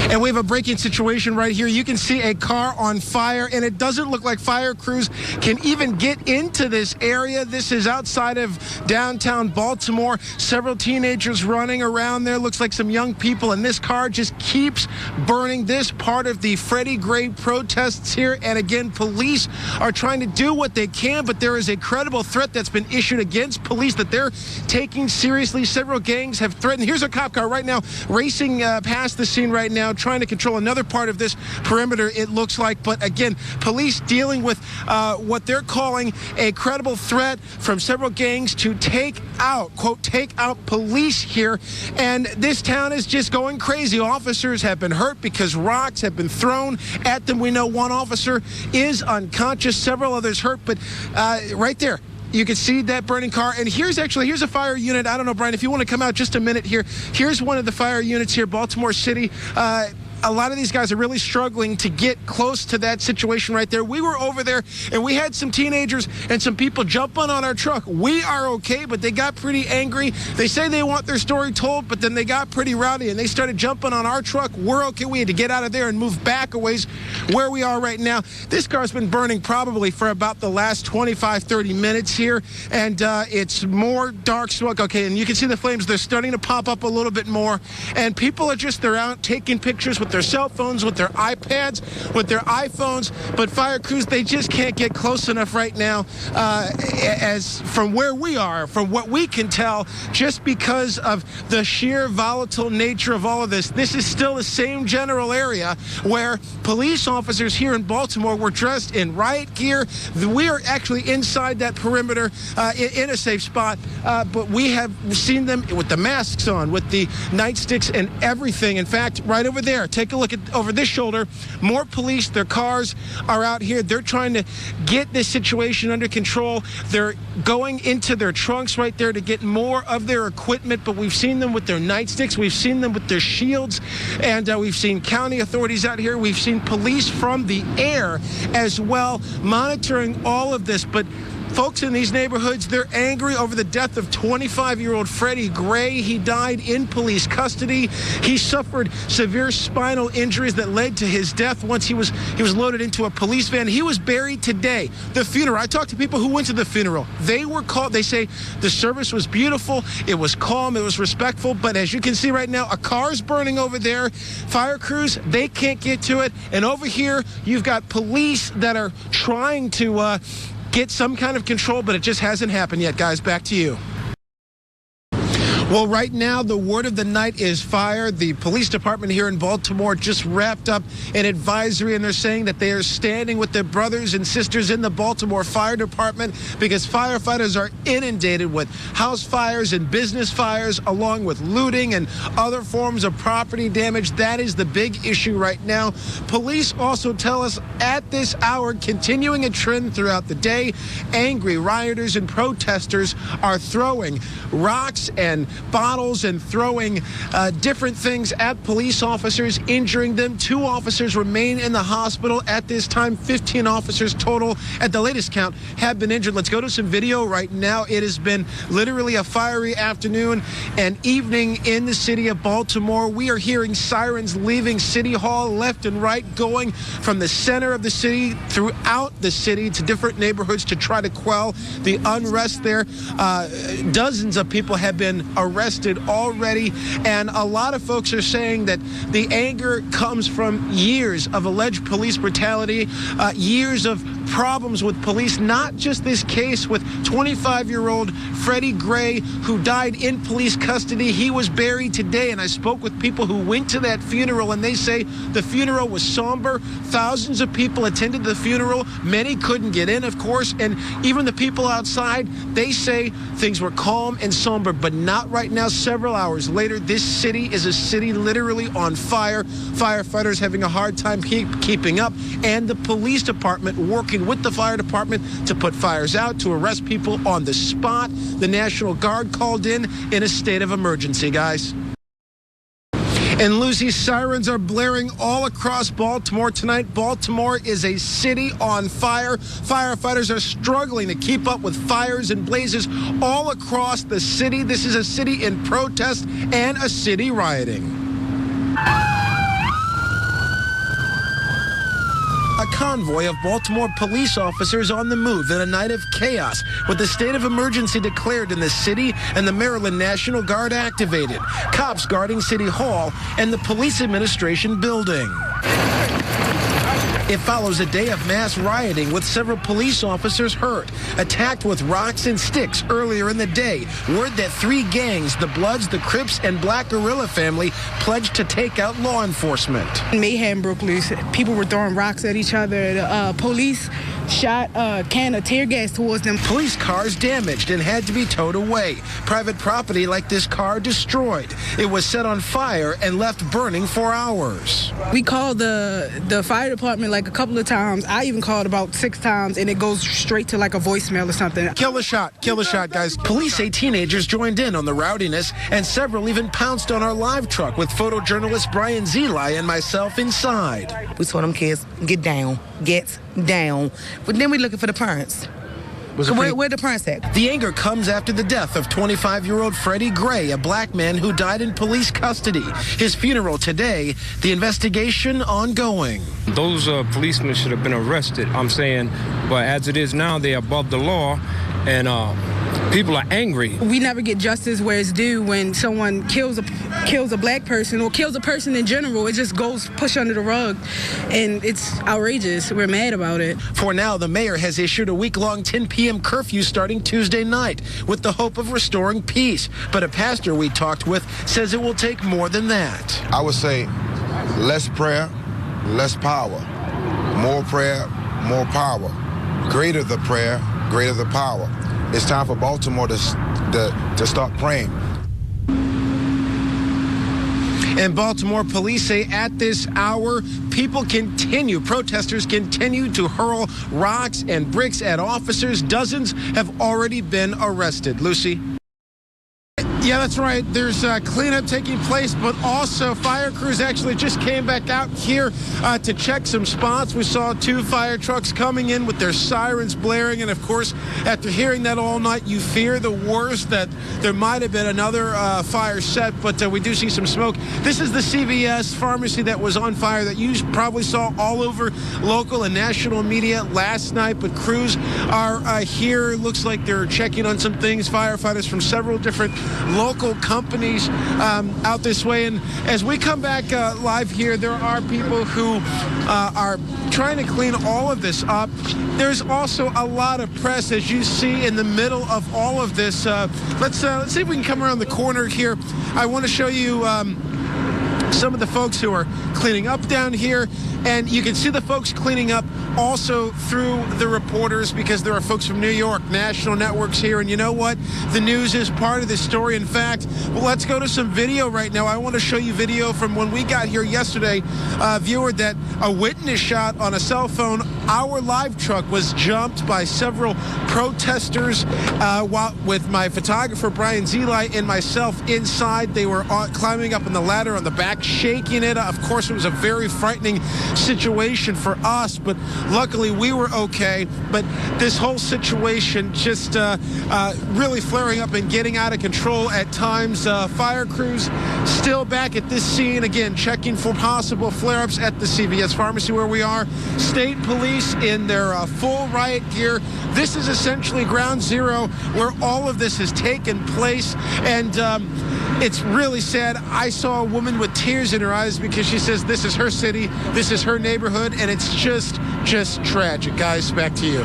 And we have a breaking situation right here. You can see a car on fire, and it doesn't look like fire crews can even get into this area. This is outside of downtown Baltimore. Several teenagers running around there. Looks like some young people, and this car just keeps burning. This part of the Freddie Gray protests here. And again, police are trying to do what they can, but there is a credible threat that's been issued against police that they're taking seriously. Several gangs have threatened. Here's a cop car right now racing past the scene right now, trying to control another part of this perimeter, it looks like. But again, police dealing with what they're calling a credible threat from several gangs to take out, quote, take out police here. And this town is just going crazy. Officers have been hurt because rocks have been thrown at them. We know one officer is unconscious, several others hurt, but right there, you can see that burning car. And here's a fire unit. I don't know, Brian, if you want to come out just a minute here. Here's one of the fire units here, Baltimore City. A lot of these guys are really struggling to get close to that situation right there. We were over there, and we had some teenagers and some people jumping on our truck. We are okay, but they got pretty angry. They say they want their story told, but then they got pretty rowdy, and they started jumping on our truck. We're okay. We had to get out of there and move back a ways where we are right now. This car's been burning probably for about the last 25, 30 minutes here, and it's more dark smoke. Okay, and you can see the flames. They're starting to pop up a little bit more, and people are just, they're out taking pictures with their cell phones, with their iPads, with their iPhones, but fire crews, they just can't get close enough right now, as from where we are, from what we can tell, just because of the sheer volatile nature of all of this. This is still the same general area where police officers here in Baltimore were dressed in riot gear. We are actually inside that perimeter in a safe spot, but we have seen them with the masks on, with the nightsticks and everything. In fact, right over there, take a look at over this shoulder, more police, their cars are out here. They're trying to get this situation under control. They're going into their trunks right there to get more of their equipment, but we've seen them with their nightsticks. We've seen them with their shields, and we've seen county authorities out here. We've seen police from the air as well monitoring all of this. But folks in these neighborhoods, they're angry over the death of 25-year-old Freddie Gray. He died in police custody. He suffered severe spinal injuries that led to his death once he was loaded into a police van. He was buried today. The funeral, I talked to people who went to the funeral. They were called, they say the service was beautiful, it was calm, it was respectful, but as you can see right now, a car's burning over there. Fire crews, they can't get to it. And over here, you've got police that are trying to get some kind of control, but it just hasn't happened yet. Guys, back to you. Well, right now, the word of the night is fire. The police department here in Baltimore just wrapped up an advisory, and they're saying that they are standing with their brothers and sisters in the Baltimore Fire Department because firefighters are inundated with house fires and business fires, along with looting and other forms of property damage. That is the big issue right now. Police also tell us at this hour, continuing a trend throughout the day, angry rioters and protesters are throwing rocks and bottles and throwing different things at police officers, injuring them. 2 officers remain in the hospital at this time. 15 officers total at the latest count have been injured. Let's go to some video right now. It has been literally a fiery afternoon and evening in the city of Baltimore. We are hearing sirens leaving City Hall left and right, going from the center of the city throughout the city to different neighborhoods to try to quell the unrest there. Dozens of people have been arrested already, and a lot of folks are saying that the anger comes from years of alleged police brutality, years of problems with police, not just this case with 25-year-old Freddie Gray, who died in police custody. He was buried today, and I spoke with people who went to that funeral, and they say the funeral was somber. Thousands of people attended the funeral. Many couldn't get in, of course, and even the people outside, they say things were calm and somber, but not right now. Several hours later, this city is a city literally on fire. Firefighters having a hard time keeping up, and the police department working with the fire department to put fires out, to arrest people on the spot. The National Guard called in a state of emergency, guys. And Lucy, sirens are blaring all across Baltimore tonight. Baltimore is a city on fire. Firefighters are struggling to keep up with fires and blazes all across the city. This is a city in protest and a city rioting. convoy of Baltimore police officers on the move in a night of chaos, with the state of emergency declared in the city and the Maryland National Guard activated, cops guarding City Hall and the police administration building. It follows a day of mass rioting with several police officers hurt, attacked with rocks and sticks earlier in the day. Word that 3 gangs, the Bloods, the Crips, and Black Guerrilla family, pledged to take out law enforcement. Mayhem broke loose. People were throwing rocks at each other. The police shot a can of tear gas towards them. Police cars damaged and had to be towed away. Private property like this car destroyed. It was set on fire and left burning for hours. We called the fire department like a couple of times. I even called about 6 times, and it goes straight to like a voicemail or something. Kill the shot, guys. Police say teenagers joined in on the rowdiness, and several even pounced on our live truck with photojournalist Brian Zeli and myself inside. We told them kids, get down. But then we're looking for the parents. Where the parents at? The anger comes after the death of 25-year-old Freddie Gray, a black man who died in police custody. His funeral today, the investigation ongoing. Those policemen should have been arrested, I'm saying, but as it is now, they're above the law, and people are angry. We never get justice where it's due when someone kills a black person or kills a person in general. It just goes pushed under the rug, and it's outrageous. We're mad about it. For now, the mayor has issued a week-long 10 p.m. curfew starting Tuesday night with the hope of restoring peace. But a pastor we talked with says it will take more than that. I would say less prayer, less power. More prayer, more power. Greater the prayer, greater the power. It's time for Baltimore to start praying. And Baltimore police say at this hour, protesters continue to hurl rocks and bricks at officers. Dozens have already been arrested. Lucy? Yeah, that's right. There's cleanup taking place, but also fire crews actually just came back out here to check some spots. We saw 2 fire trucks coming in with their sirens blaring, and of course, after hearing that all night, you fear the worst, that there might have been another fire set, but we do see some smoke. This is the CVS pharmacy that was on fire that you probably saw all over local and national media last night, but crews are here. Looks like they're checking on some things. Firefighters from several different local companies out this way. And as we come back live here, there are people who are trying to clean all of this up. There's also a lot of press, as you see in the middle of all of this. Let's see if we can come around the corner here. I want to show you some of the folks who are cleaning up down here, and you can see the folks cleaning up also through the reporters, because there are folks from New York, national networks here, and you know what? The news is part of this story. In fact, well, let's go to some video right now. I want to show you video from when we got here yesterday. Viewer, that a witness shot on a cell phone. Our live truck was jumped by several protesters with my photographer Brian Zeli and myself inside. They were climbing up on the ladder on the back, shaking it. Of course, it was a very frightening situation for us, but luckily we were okay. But this whole situation just really flaring up and getting out of control at times. Fire crews still back at this scene, again, checking for possible flare-ups at the CVS pharmacy where we are. State police in their full riot gear. This is essentially ground zero where all of this has taken place, and it's really sad. I saw a woman with tears in her eyes because she says this is her city, this is her neighborhood, and it's just tragic. Guys, back to you.